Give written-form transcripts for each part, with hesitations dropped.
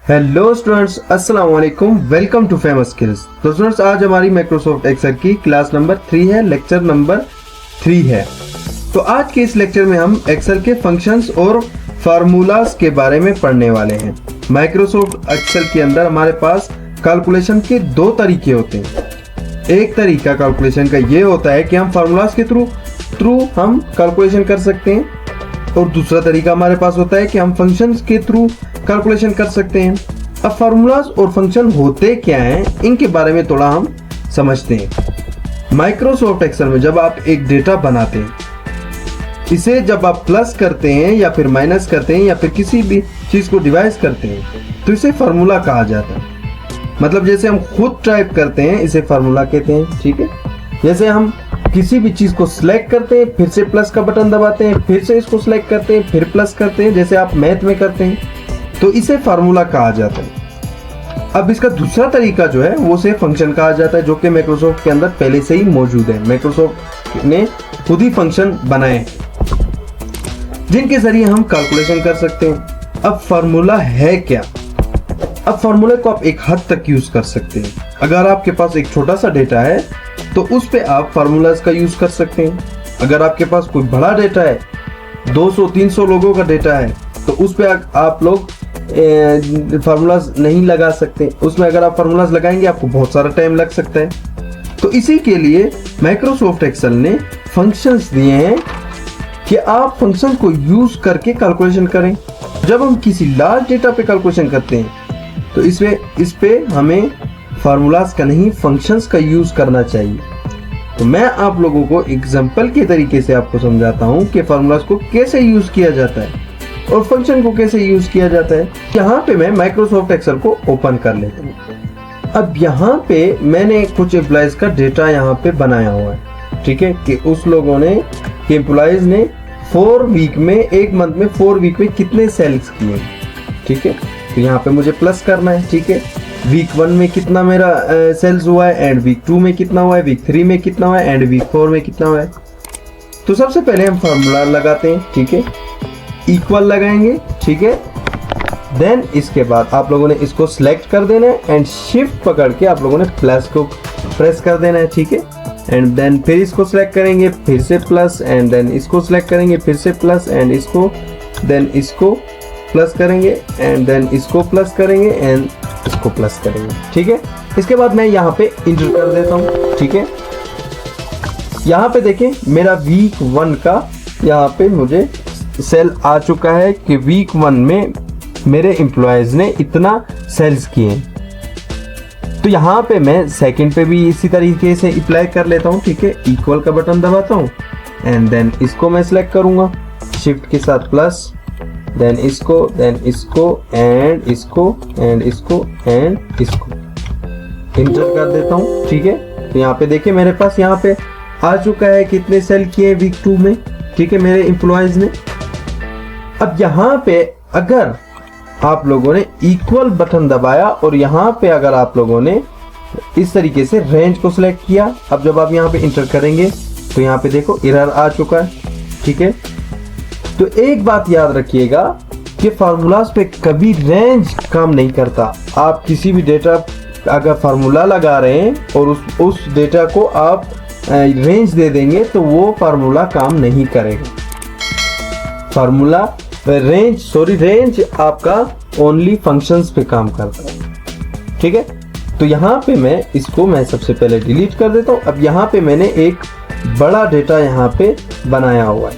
Hello students, अस्सलाम वालेकुम। Welcome to famous skills. तो स्टूडेंट्स, आज हमारी माइक्रोसॉफ्ट एक्सेल की क्लास नंबर 3 है, लेक्चर नंबर 3 है। तो आज के इस लेक्चर में हम एक्सेल के फंक्शंस और फार्मूलाज के बारे में पढ़ने वाले हैं। माइक्रोसॉफ्ट एक्सेल के अंदर हमारे पास कैलकुलेशन के दो तरीके होते हैं। एक तरीका कैलकुलेशन का ये होता है कि हम फार्मूलाज के थ्रू हम कैलकुलेशन कर सकते हैं, और दूसरा तरीका हमारे पास होता है कि हम फंक्शंस के थ्रू कैलकुलेशन कर सकते हैं। अब फार्मूलाज और फंक्शन होते क्या हैं, इनके बारे में थोड़ा हम समझते हैं। माइक्रोसॉफ्ट एक्सेल में जब आप एक डेटा बनाते हैं, इसे जब आप प्लस करते हैं या फिर माइनस करते हैं या फिर किसी भी चीज को डिवाइड करते हैं, तो इसे फार्मूला कहा जाता है। मतलब जैसे हम खुद टाइप करते हैं, इसे फार्मूला कहते हैं। ठीक है, जैसे हम किसी भी चीज को सिलेक्ट करते हैं, फिर से प्लस का बटन दबाते हैं, फिर से इसको सिलेक्ट करते हैं, फिर प्लस करते हैं, जैसे आप मैथ में करते हैं, तो इसे फार्मूला कहा जाता है। अब इसका दूसरा तरीका जो है वो से फंक्शन कहा जाता है, जो कि माइक्रोसॉफ्ट के अंदर पहले से ही मौजूद है। माइक्रोसॉफ्ट ने खुद ही फंक्शन बनाए हैं जिनके जरिए हम कैलकुलेशन कर सकते हैं। अब फार्मूला है क्या? अब फार्मूले को आप एक हद तक यूज कर सकते हैं। अगर आपके पास एक छोटा सा डेटा है तो उस पे आप फार्मूलाज का यूज कर सकते हैं। अगर आपके पास कोई बड़ा डेटा है, 200-300 लोगों का डेटा है, तो उस पे आप लोग फार्मूलाज नहीं लगा सकते। उसमें अगर आप फार्मूलाज लगाएंगे आपको बहुत सारा टाइम लग सकता है। तो इसी के लिए माइक्रोसॉफ्ट एक्सेल ने फंक्शंस दिए हैं कि आप फंक्शन को यूज करके कैलकुलेशन करें। जब हम किसी लार्ज डेटा पे कैलकुलेशन करते हैं तो इस पे हमें फार्मूलाज का नहीं, फंक्शंस का यूज करना चाहिए। तो मैं आप लोगों को एग्जांपल के तरीके से आपको समझाता हूं कि फार्मूलाज को कैसे यूज किया जाता है और फंक्शन को कैसे यूज किया जाता है। यहाँ पे मैं माइक्रोसॉफ्ट एक्सेल को ओपन कर लेता हूँ। अब यहाँ पे मैंने कुछ एम्प्लॉइज का डेटा यहाँ पे बनाया हुआ है। ठीक है, कि उस लोगों ने, कि एम्प्लॉइज ने 4 वीक में, एक मंथ में 4 वीक में कितने सेल्स किए। ठीक है, तो यहाँ पे मुझे प्लस करना है। ठीक है, वीक 1 में कितना मेरा सेल्स हुआ है, एंड वीक 2 में कितना हुआ है, वीक 3 में कितना हुआ है, एंड वीक 4 में कितना हुआ है। तो सबसे पहले हम फार्मूला लगाते हैं। ठीक है, इक्वल लगाएंगे। ठीक है, देन इसके बाद आप लोगों ने इसको सिलेक्ट कर देना है एंड शिफ्ट पकड़ के आप लोगों ने प्लस को प्रेस कर देना है। ठीक है, एंड देन फिर इसको सिलेक्ट करेंगे, फिर से प्लस, एंड देन इसको सिलेक्ट करेंगे, फिर से प्लस, एंड इसको, देन इसको प्लस करेंगे, एंड देन इसको प्लस करेंगे, एंड इसको प्लस करेंगे। ठीक है, इसके बाद मैं यहाँ पे इंटर कर देता हूँ। ठीक है, यहाँ पे देखें मेरा वीक 1 का यहाँ पे मुझे सेल आ चुका है कि वीक 1 में मेरे एम्प्लॉयज ने इतना सेल्स किए। तो यहाँ पे मैं सेकंड पे भी इसी तरीके से अप्लाई कर लेता हूँ। ठीक है, इक्वल का बटन दबाता हूँ एंड देन इसको मैं सिलेक्ट करूंगा शिफ्ट के साथ प्लस, देन इसको, देन इसको, एंड इसको, एंड इसको, एंड इसको इंटर कर देता हूँ। ठीक है, तो यहाँ पे देखिए मेरे पास यहाँ पे आ चुका है कितने सेल किए वीक 2 में। ठीक है, मेरे एम्प्लॉयज ने। अब यहाँ पे अगर आप लोगों ने इक्वल बटन दबाया और यहाँ पे अगर आप लोगों ने इस तरीके से रेंज को सिलेक्ट किया, अब जब आप यहाँ पे इंटर करेंगे तो यहाँ पे देखो एरर आ चुका है। ठीक है, तो एक बात याद रखिएगा कि फार्मूलाज पे कभी रेंज काम नहीं करता। आप किसी भी डेटा अगर फार्मूला लगा रहे हैं और उस डेटा को आप रेंज दे देंगे तो वो फार्मूला काम नहीं करेगा। फार्मूला रेंज आपका ओनली फंक्शंस पे काम करता है। ठीक है, तो यहाँ पे मैं सबसे पहले डिलीट कर देता हूँ। अब यहाँ पे मैंने एक बड़ा डेटा यहाँ पे बनाया हुआ है।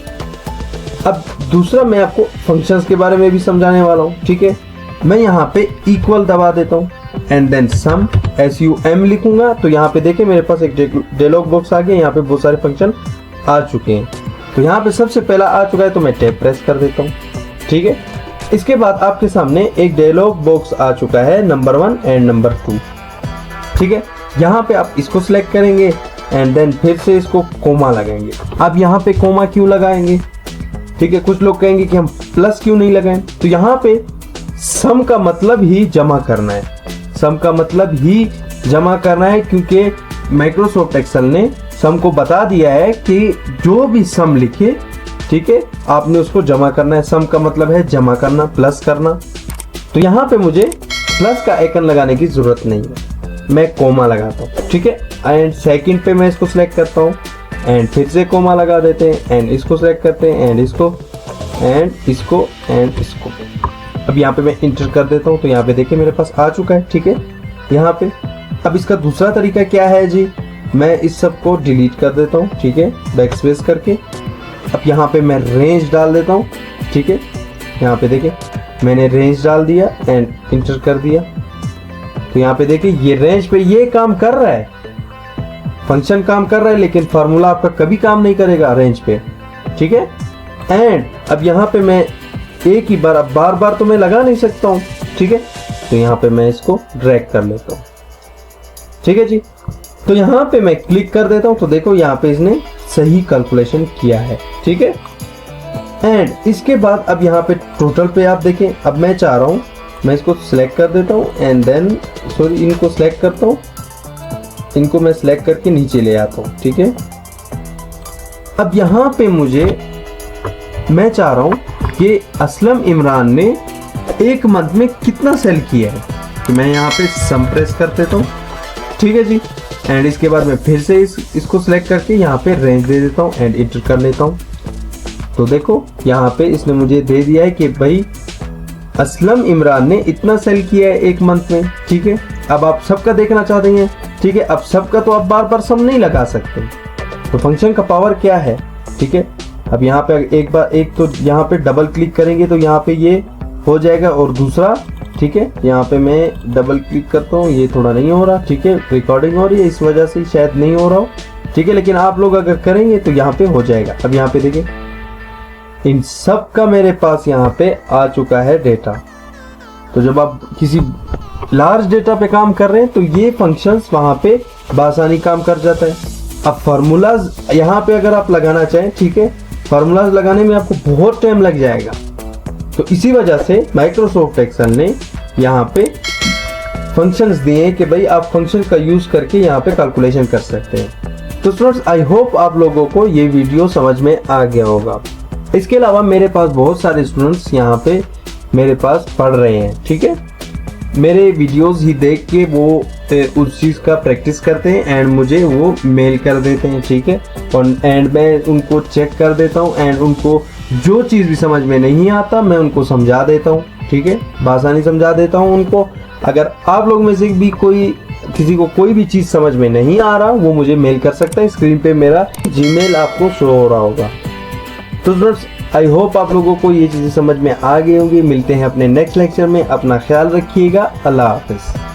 अब दूसरा मैं आपको फंक्शंस के बारे में भी समझाने वाला हूँ। ठीक है, मैं यहाँ पे इक्वल दबा देता हूँ एंड देन सम SUM लिखूंगा। तो यहाँ पे देखिए मेरे पास एक डायलॉग बॉक्स आ गया, यहाँ पे बहुत सारे फंक्शन आ चुके हैं। तो यहाँ पे सबसे पहला आ चुका है तो मैं टैब प्रेस कर देता हूँ। ठीक है, इसके बाद आपके सामने एक डायलॉग बॉक्स आ चुका है नंबर 1 एंड नंबर 2। ठीक है, यहाँ पे आप इसको सिलेक्ट करेंगे एंड देन फिर से इसको कोमा लगाएंगे। अब यहाँ पे कोमा क्यों लगाएंगे? ठीक है, कुछ लोग कहेंगे कि हम प्लस क्यों नहीं लगाएं। तो यहाँ पे सम का मतलब ही जमा करना है, सम का मतलब ही जमा करना है, क्योंकि माइक्रोसॉफ्ट एक्सेल ने सम को बता दिया है कि जो भी सम लिखे, ठीक है, आपने उसको जमा करना है। सम का मतलब है जमा करना, प्लस करना। तो यहाँ पे मुझे प्लस का आइकन लगाने की जरूरत नहीं है, मैं कोमा लगाता हूँ, ठीक है। एंड सेकंड पे मैं इसको सिलेक्ट करता हूँ एंड फिर से कोमा लगा देते हैं एंड इसको सिलेक्ट करते हैं एंड इसको एंड इसको एंड इसको। अब यहाँ पे मैं इंटर कर देता हूँ तो यहाँ पे देखिए मेरे पास आ चुका है, ठीक है यहाँ पे। अब इसका दूसरा तरीका क्या है जी, मैं इस सब को डिलीट कर देता हूँ, ठीक है, बैक स्पेस करके। अब यहाँ पे मैं रेंज डाल देता हूँ, ठीक है, यहाँ पे देखिए मैंने रेंज डाल दिया एंड इंटर कर दिया तो यहाँ पे देखिए ये रेंज पे ये काम कर रहा है, फंक्शन काम कर रहा है, लेकिन फार्मूला आपका कभी काम नहीं करेगा रेंज पे, ठीक है। एंड अब यहाँ पे मैं एक ही बार, अब बार बार तो मैं लगा नहीं सकता हूँ, ठीक है, तो यहाँ पे मैं इसको ड्रैग कर लेता हूँ, ठीक है जी। तो यहाँ पे मैं क्लिक कर देता हूँ तो देखो यहाँ पे इसने सही कैलकुलेशन किया है, ठीक है। एंड इसके बाद अब यहाँ पे टोटल पे आप देखें, अब मैं चाह रहा हूँ मैं इसको सिलेक्ट कर देता हूँ एंड देन सॉरी इनको सिलेक्ट करता हूँ, इनको मैं सिलेक्ट करके नीचे ले आता हूँ, ठीक है। अब यहाँ पे मैं चाह रहा हूँ कि असलम इमरान ने एक मंथ में कितना सेल किया है, तो मैं यहाँ पे सम प्रेस कर देता हूँ, ठीक है जी। एंड इसके बाद मैं फिर से इसको सिलेक्ट करके यहाँ पे रेंज दे देता हूँ एंड इंटर कर लेता हूँ तो देखो यहाँ पे इसने मुझे दे दिया है कि भाई असलम इमरान ने इतना सेल किया है एक मंथ में, ठीक है। अब आप सबका देखना चाहते हैं, ठीक है, अब सबका तो आप बार बार सम नहीं लगा सकते, तो फंक्शन का पावर क्या है, ठीक है। अब यहाँ पे एक तो यहाँ पे डबल क्लिक करेंगे तो यहाँ पे ये हो जाएगा और दूसरा, ठीक है, यहाँ पे मैं डबल क्लिक करता हूँ, ये थोड़ा नहीं हो रहा, ठीक है, रिकॉर्डिंग हो रही है इस वजह से शायद नहीं हो रहा हो, ठीक है, लेकिन आप लोग अगर करेंगे तो यहाँ पे हो जाएगा। अब यहाँ पे देखिए इन सब का मेरे पास यहाँ पे आ चुका है डेटा। तो जब आप किसी लार्ज डेटा पे काम कर रहे हैं तो ये फंक्शंस वहाँ पे बासानी काम कर जाता है। अब फार्मूलाज यहाँ पे अगर आप लगाना चाहें, ठीक है, फार्मूलाज लगाने में आपको बहुत टाइम लग जाएगा, तो इसी वजह से माइक्रोसॉफ्ट एक्सेल ने यहाँ पे फंक्शंस दिए हैं कि भाई आप फंक्शन का यूज करके यहाँ पे कैलकुलेशन कर सकते हैं। तो स्टूडेंट्स आई होप आप लोगों को ये वीडियो समझ में आ गया होगा। इसके अलावा मेरे पास बहुत सारे स्टूडेंट्स यहाँ पे मेरे पास पढ़ रहे हैं, ठीक है, मेरे वीडियोस ही देख के वो उस चीज़ का प्रैक्टिस करते हैं एंड मुझे वो मेल कर देते हैं, ठीक है, और एंड मैं उनको चेक कर देता हूँ एंड उनको जो चीज़ भी समझ में नहीं आता मैं उनको समझा देता हूँ, ठीक है, बासानी समझा देता हूँ उनको। अगर आप लोग में से भी किसी को कोई भी चीज़ समझ में नहीं आ रहा वो मुझे मेल कर सकता है, स्क्रीन पे मेरा जीमेल आपको शो हो रहा होगा। तो स्टूडेंट्स आई होप आप लोगों को ये चीज़ें समझ में आ गई होंगी। मिलते हैं अपने नेक्स्ट लेक्चर में, अपना ख्याल रखिएगा, अल्लाह हाफिज़।